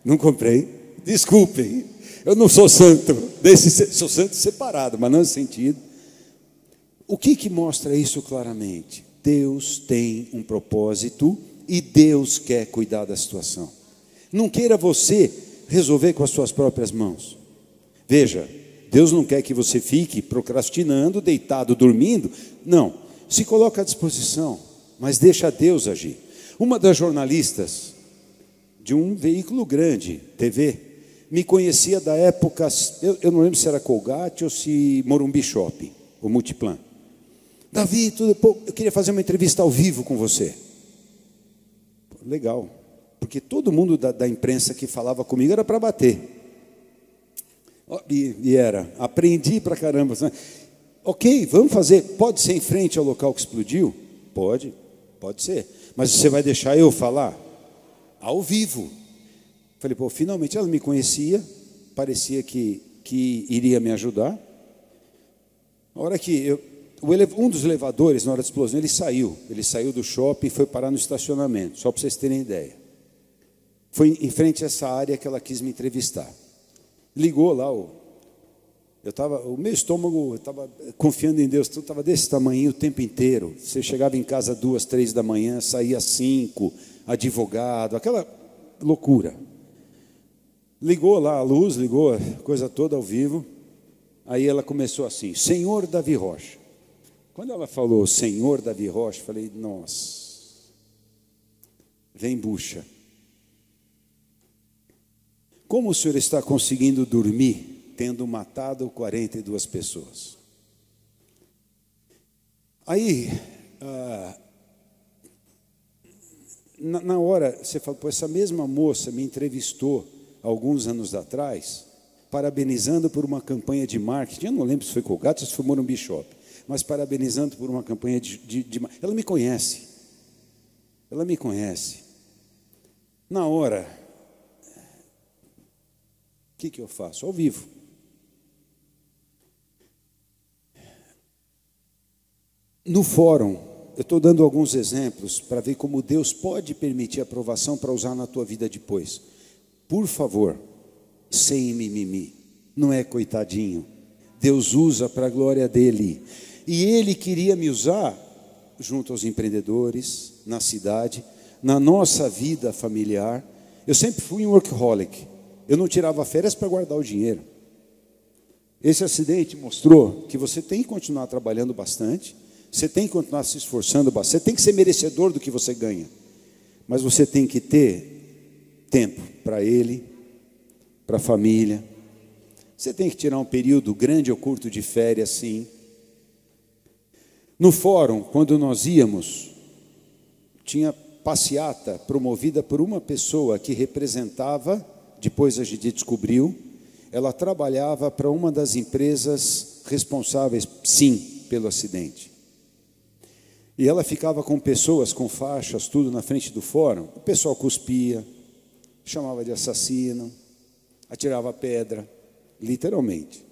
Não comprei. Desculpem, eu não sou santo, sou santo separado, mas não nesse sentido. O que mostra isso claramente? Deus tem um propósito e Deus quer cuidar da situação. Não queira você resolver com as suas próprias mãos. Veja, Deus não quer que você fique procrastinando, deitado, dormindo. Não, se coloca à disposição, mas deixa Deus agir. Uma das jornalistas de um veículo grande, TV, me conhecia da época, eu não lembro se era Colgate ou se Morumbi Shopping, ou Multiplan. Davi, eu queria fazer uma entrevista ao vivo com você. Legal, porque todo mundo da imprensa que falava comigo era para bater. E era, aprendi pra caramba. Ok, vamos fazer, pode ser em frente ao local que explodiu? Pode ser. Mas você vai deixar eu falar? Ao vivo. Falei, finalmente ela me conhecia, parecia que iria me ajudar. A hora que um dos elevadores, na hora da explosão, ele saiu do shopping e foi parar no estacionamento, só para vocês terem ideia. Foi em frente a essa área que ela quis me entrevistar. Ligou lá, o meu estômago, eu estava confiando em Deus, tudo estava desse tamanho o tempo inteiro. Você chegava em casa 2, 3 da manhã, saía 5, advogado, aquela loucura. Ligou lá a luz, ligou a coisa toda ao vivo. Aí ela começou assim, Senhor Davi Rocha. Quando ela falou Senhor Davi Rocha, falei, nossa, vem bucha. Como o senhor está conseguindo dormir tendo matado 42 pessoas? Aí, na hora, você fala, essa mesma moça me entrevistou alguns anos atrás, parabenizando por uma campanha de marketing. Eu não lembro se foi Colgate ou se foi Morumbi Shopping, mas parabenizando por uma campanha de ela me conhece. Na hora, o que eu faço? Ao vivo. No fórum, eu estou dando alguns exemplos para ver como Deus pode permitir aprovação para usar na tua vida depois. Por favor, sem mimimi, não é coitadinho. Deus usa para a glória dele. E ele queria me usar junto aos empreendedores, na cidade, na nossa vida familiar. Eu sempre fui um workaholic. Eu não tirava férias para guardar o dinheiro. Esse acidente mostrou que você tem que continuar trabalhando bastante, você tem que continuar se esforçando bastante, você tem que ser merecedor do que você ganha, mas você tem que ter tempo para ele, para a família. Você tem que tirar um período grande ou curto de férias, sim. No fórum, quando nós íamos, tinha passeata promovida por uma pessoa que representava, depois a gente descobriu, ela trabalhava para uma das empresas responsáveis, sim, pelo acidente. E ela ficava com pessoas com faixas, tudo na frente do fórum. O pessoal cuspia, chamava de assassino, atirava pedra, literalmente.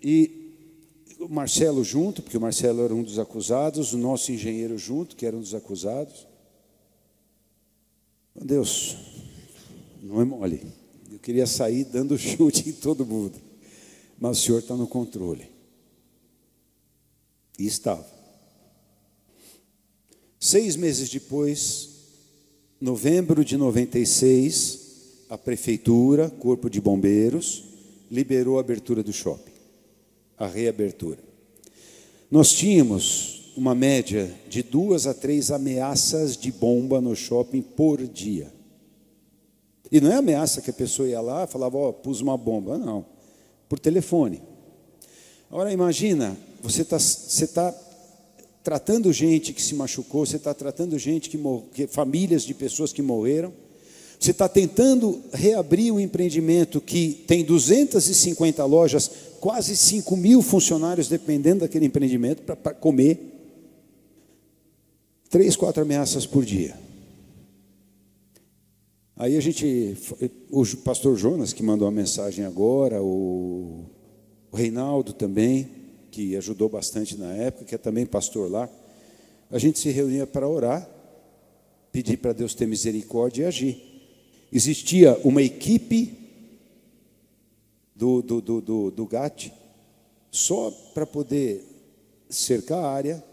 E o Marcelo junto, porque o Marcelo era um dos acusados, o nosso engenheiro junto, que era um dos acusados. Meu Deus, não é mole. Eu queria sair dando chute em todo mundo, mas o Senhor está no controle. E estava. 6 meses depois, novembro de 96, a prefeitura, Corpo de Bombeiros, liberou a abertura do shopping, a reabertura. Nós tínhamos uma média de 2 a 3 ameaças de bomba no shopping por dia. E não é ameaça que a pessoa ia lá e falava, ó, pus uma bomba, não, por telefone. Agora imagina, você está tratando gente que se machucou, você está tratando gente famílias de pessoas que morreram, você está tentando reabrir um empreendimento que tem 250 lojas, quase 5.000 funcionários dependendo daquele empreendimento para comer. 3, 4 ameaças por dia. Aí o pastor Jonas, que mandou uma mensagem agora, o Reinaldo também, que ajudou bastante na época, que é também pastor lá, a gente se reunia para orar, pedir para Deus ter misericórdia e agir. Existia uma equipe do GAT só para poder cercar a área,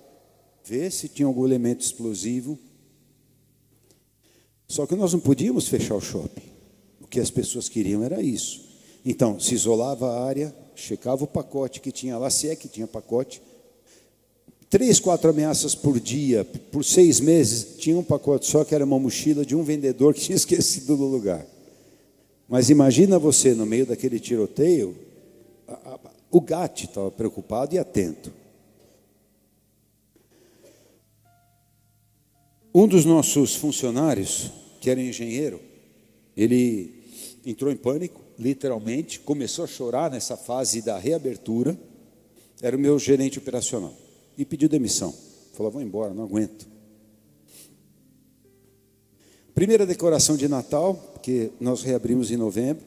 ver se tinha algum elemento explosivo. Só que nós não podíamos fechar o shopping. O que as pessoas queriam era isso. Então, se isolava a área, checava o pacote que tinha lá, se é que tinha pacote. 3, 4 ameaças por dia, por 6 meses, tinha um pacote só que era uma mochila de um vendedor que tinha esquecido do lugar. Mas imagina você, no meio daquele tiroteio, o GAT estava preocupado e atento. Um dos nossos funcionários, que era engenheiro, ele entrou em pânico, literalmente, começou a chorar nessa fase da reabertura, era o meu gerente operacional, e pediu demissão. Falou, vou embora, não aguento. Primeira decoração de Natal, porque nós reabrimos em novembro,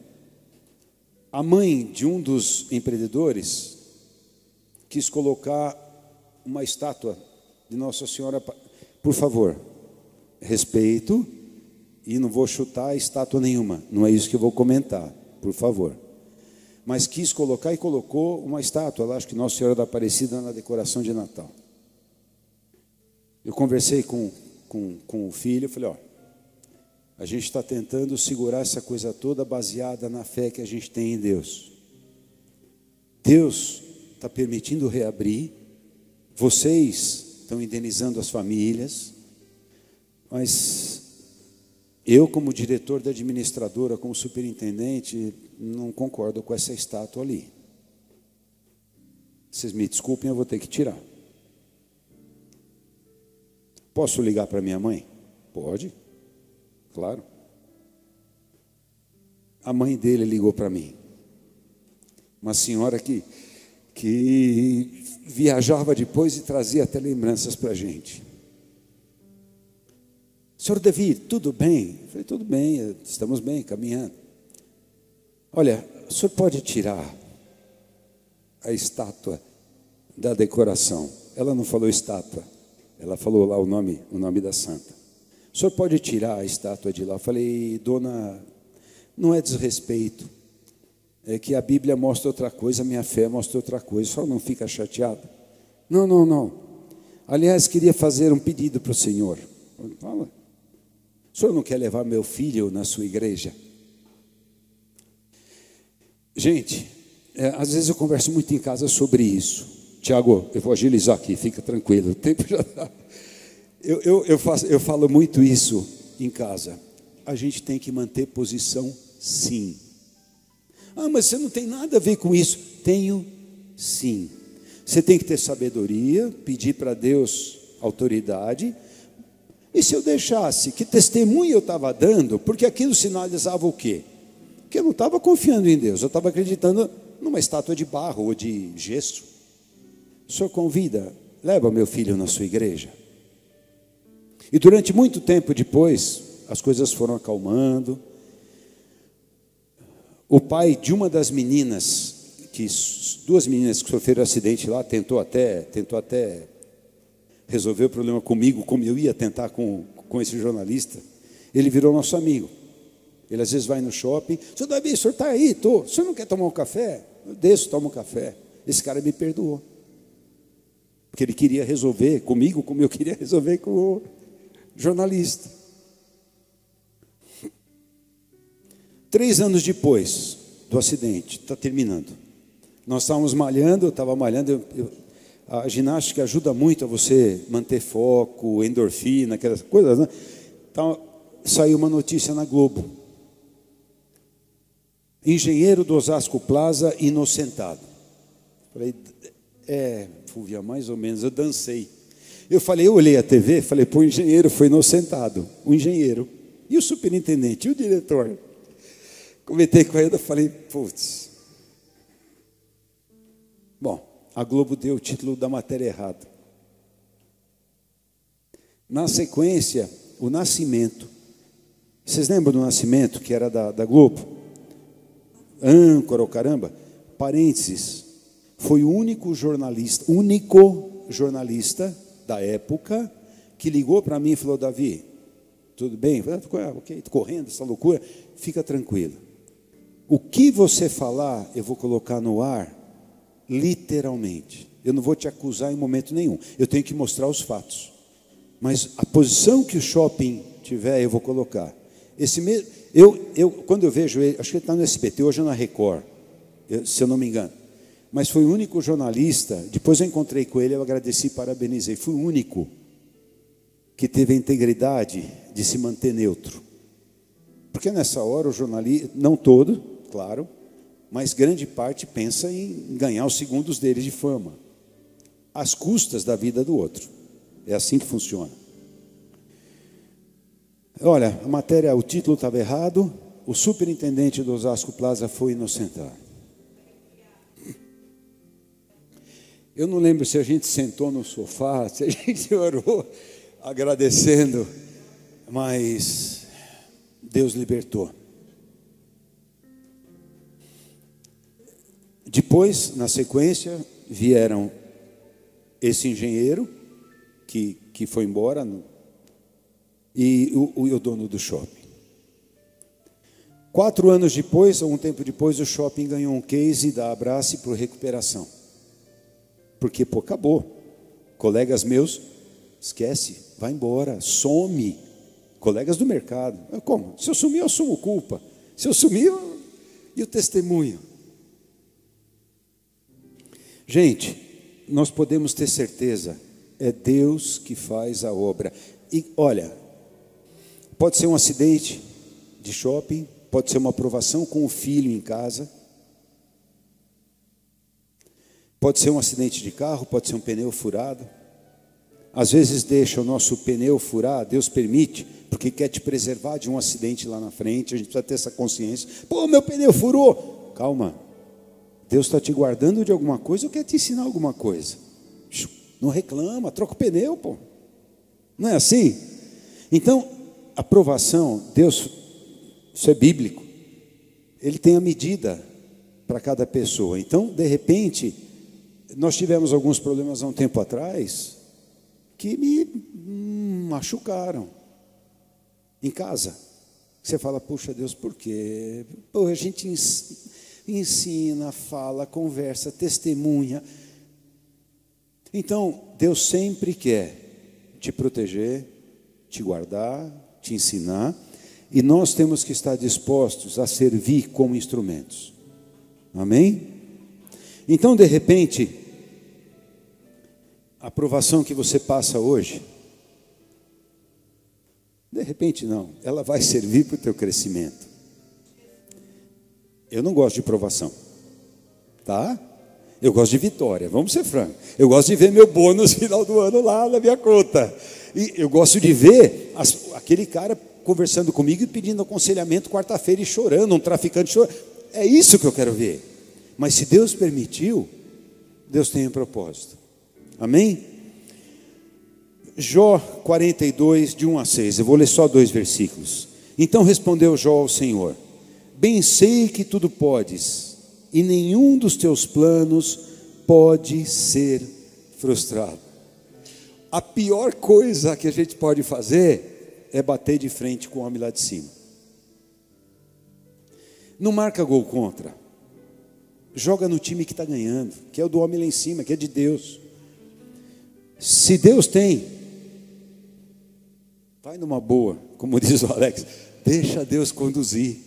a mãe de um dos empreendedores quis colocar uma estátua de Nossa Senhora. Por favor, respeito, e não vou chutar estátua nenhuma, não é isso que eu vou comentar, por favor. Mas quis colocar e colocou uma estátua lá, acho que Nossa Senhora da Aparecida, na decoração de Natal. Eu conversei com o filho, eu falei, ó, a gente está tentando segurar essa coisa toda baseada na fé que a gente tem em Deus. Deus está permitindo reabrir, vocês estão indenizando as famílias, mas eu, como diretor da administradora, como superintendente, não concordo com essa estátua ali. Vocês me desculpem, eu vou ter que tirar. Posso ligar para minha mãe? Pode, claro. A mãe dele ligou para mim. Uma senhora que viajava depois e trazia até lembranças para a gente. Senhor Davi, tudo bem? Eu falei, tudo bem, estamos bem, caminhando. Olha, o senhor pode tirar a estátua da decoração. Ela não falou estátua, ela falou lá o nome da santa. O senhor pode tirar a estátua de lá? Eu falei, dona, não é desrespeito, é que a Bíblia mostra outra coisa, a minha fé mostra outra coisa, só não fica chateada. Não, não, não. Aliás, queria fazer um pedido para o senhor. Fala. O senhor não quer levar meu filho na sua igreja? Gente, às vezes eu converso muito em casa sobre isso. Tiago, eu vou agilizar aqui, fica tranquilo, o tempo já está. Eu falo muito isso em casa. A gente tem que manter posição, sim. Ah, mas você não tem nada a ver com isso. Tenho, sim. Você tem que ter sabedoria, pedir para Deus autoridade. E se eu deixasse, que testemunho eu estava dando? Porque aquilo sinalizava o quê? Que eu não estava confiando em Deus, eu estava acreditando numa estátua de barro ou de gesso. O senhor convida, leva meu filho na sua igreja. E durante muito tempo depois, as coisas foram acalmando. O pai de uma das meninas, duas meninas que sofreram acidente lá, tentou até resolver o problema comigo, como eu ia tentar com esse jornalista. Ele virou nosso amigo. Ele às vezes vai no shopping. Senhor Davi, o senhor está aí? Estou. O senhor não quer tomar um café? Eu desço, tomo um café. Esse cara me perdoou. Porque ele queria resolver comigo como eu queria resolver com o jornalista. 3 anos depois do acidente, está terminando. Nós estávamos malhando, eu estava malhando. A ginástica ajuda muito a você manter foco, endorfina, aquelas coisas, né? Então, saiu uma notícia na Globo. Engenheiro do Osasco Plaza inocentado. Falei, Fúvia, mais ou menos, eu dancei. Eu olhei a TV, falei, pô, o engenheiro foi inocentado. O engenheiro. E o superintendente, e o diretor? Comentei com ele, falei, putz. Bom, a Globo deu o título da matéria errado. Na sequência, o Nascimento. Vocês lembram do Nascimento, que era da Globo? Âncora, o caramba. Parênteses. Foi o único jornalista da época que ligou para mim e falou, Davi, tudo bem? Ok, estou correndo, essa loucura. Fica tranquilo. O que você falar, eu vou colocar no ar, literalmente. Eu não vou te acusar em momento nenhum. Eu tenho que mostrar os fatos. Mas a posição que o shopping tiver, eu vou colocar. Quando eu vejo ele, acho que ele está no SBT, hoje é na Record, se eu não me engano. Mas foi o único jornalista, depois eu encontrei com ele, eu agradeci, parabenizei. Foi o único que teve a integridade de se manter neutro. Porque nessa hora o jornalista, não todo, claro, mas grande parte pensa em ganhar os segundos dele de fama, às custas da vida do outro. É assim que funciona. Olha, a matéria, o título estava errado. O superintendente do Osasco Plaza foi inocentado. Eu não lembro se a gente sentou no sofá, se a gente orou agradecendo, mas Deus libertou. Depois, na sequência, vieram esse engenheiro que foi embora e o dono do shopping. 4 anos depois, algum tempo depois, o shopping ganhou um case da Abrace por recuperação. Porque, acabou. Colegas meus, esquece, vai embora, some. Colegas do mercado. Como? Se eu sumir, eu assumo culpa. Se eu sumir, e o testemunho? Gente, nós podemos ter certeza, é Deus que faz a obra. E olha, pode ser um acidente de shopping, pode ser uma aprovação com o filho em casa, pode ser um acidente de carro, pode ser um pneu furado. Às vezes deixa o nosso pneu furar, Deus permite, porque quer te preservar de um acidente lá na frente. A gente precisa ter essa consciência. Pô, meu pneu furou. Calma, Deus está te guardando de alguma coisa ou quer te ensinar alguma coisa. Não reclama, troca o pneu, pô. Não é assim? Então, a provação, Deus, isso é bíblico, Ele tem a medida para cada pessoa. Então, de repente, nós tivemos alguns problemas há um tempo atrás que me machucaram em casa. Você fala, puxa Deus, por quê? Pô, a gente ensina, fala, conversa, testemunha. Então, Deus sempre quer te proteger, te guardar, te ensinar, e nós temos que estar dispostos a servir como instrumentos. Amém? Então, de repente, a provação que você passa hoje, de repente não, ela vai servir para o teu crescimento. Eu não gosto de provação, tá? Eu gosto de vitória, vamos ser francos. Eu gosto de ver meu bônus no final do ano lá na minha conta. E eu gosto de ver aquele cara conversando comigo e pedindo aconselhamento quarta-feira e chorando, um traficante chorando. É isso que eu quero ver. Mas se Deus permitiu, Deus tem um propósito. Amém? Jó 42, de 1 a 6. Eu vou ler só 2 versículos. Então respondeu Jó ao Senhor: bem sei que tudo podes, e nenhum dos teus planos pode ser frustrado. A pior coisa que a gente pode fazer é bater de frente com o homem lá de cima. Não marca gol contra. Joga no time que está ganhando, que é o do homem lá em cima, que é de Deus. Se Deus tem, vai numa boa, como diz o Alex, deixa Deus conduzir.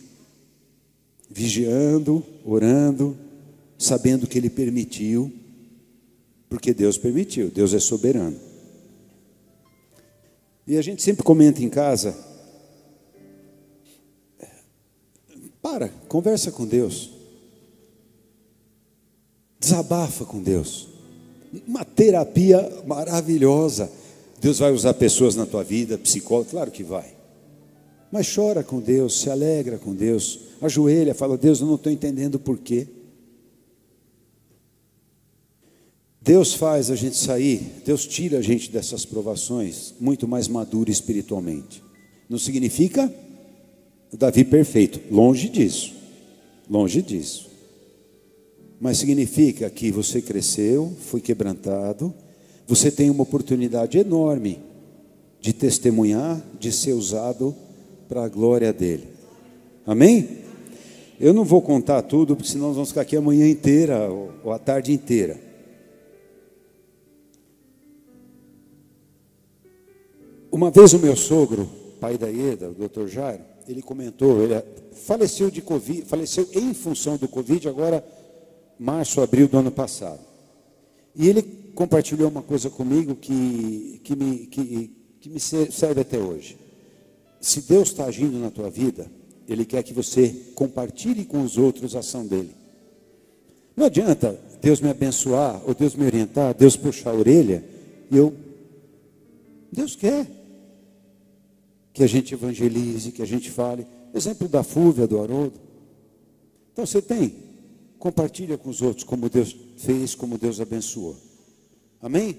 Vigiando, orando, sabendo que Ele permitiu, porque Deus permitiu, Deus é soberano. E a gente sempre comenta em casa, conversa com Deus, desabafa com Deus, uma terapia maravilhosa. Deus vai usar pessoas na tua vida, psicólogo, claro que vai, mas chora com Deus, se alegra com Deus, ajoelha, fala: Deus, eu não estou entendendo por quê. Deus faz a gente sair, Deus tira a gente dessas provações muito mais maduro espiritualmente. Não significa o Davi perfeito, longe disso, mas significa que você cresceu, foi quebrantado, você tem uma oportunidade enorme de testemunhar, de ser usado para a glória dele. Amém? Eu não vou contar tudo, porque senão nós vamos ficar aqui a manhã inteira ou a tarde inteira. Uma vez o meu sogro, pai da Ieda, o doutor Jairo, ele comentou, ele faleceu de Covid, faleceu em função do Covid, agora março, abril do ano passado. E ele compartilhou uma coisa comigo que me serve até hoje. Se Deus está agindo na tua vida, Ele quer que você compartilhe com os outros a ação dele. Não adianta Deus me abençoar, ou Deus me orientar, Deus puxar a orelha, e Deus quer que a gente evangelize, que a gente fale. Exemplo da Fúvia, do Haroldo. Então você compartilha com os outros como Deus fez, como Deus abençoou. Amém?